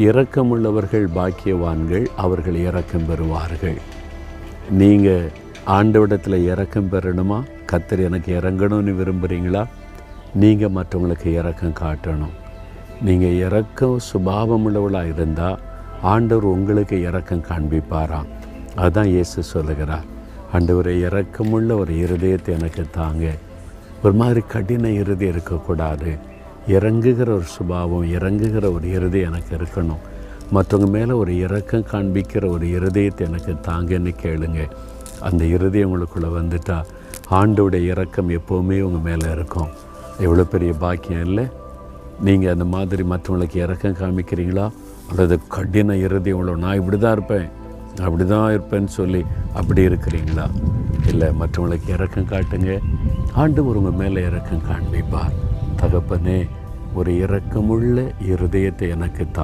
இரக்கமுள்ளவர்கள் பாக்கியவான்கள், அவர்கள் இரக்கம் பெறுவார்கள். நீங்கள் ஆண்டவரிடத்தில் இரக்கம் பெறணுமா? கர்த்தர் எனக்கு இறங்கணும்னு விரும்புகிறீங்களா? நீங்கள் மற்றவங்களுக்கு இரக்கம் காட்டணும். நீங்கள் இரக்கம் சுபாவம் உள்ளவளாக இருந்தால் ஆண்டவர் உங்களுக்கு இரக்கம் காண்பிப்பாராம். அதுதான் இயேசு சொல்லுகிறார். ஆண்டவரை இரக்கமுள்ள ஒரு இருதயத்தை எனக்கு தாங்க. ஒரு மாதிரி கடின இருதயம் இருக்கக்கூடாது. இறங்குகிற ஒரு சுபாவம், இறங்குகிற ஒரு இருதயம் எனக்கு இருக்கணும். மற்றவங்க மேலே ஒரு இரக்கம் காண்பிக்கிற ஒரு இருதயத்தை எனக்கு தாங்கன்னு கேளுங்க. அந்த இருதயம் உங்களுக்குள்ளே வந்துட்டால் ஆண்டோடைய இரக்கம் எப்போவுமே உங்கள் மேலே இருக்கும். எவ்வளோ பெரிய பாக்கியம் இல்லை? நீங்கள் அந்த மாதிரி மற்றவங்களுக்கு இரக்கம் காமிக்கிறீங்களா? அல்லது கடின இருதயம் உள்ள நான் இப்படி தான் இருப்பேன், அப்படி தான் இருப்பேன்னு சொல்லி அப்படி இருக்கிறீங்களா? இல்லை, மற்றவங்களுக்கு இரக்கம் காட்டுங்க. ஆண்டவர் உங்கள் மேலே இரக்கம் காண்பிப்பார். தகப்பனே, ஒரு இரக்கமுள்ள இருதயத்தை எனக்கு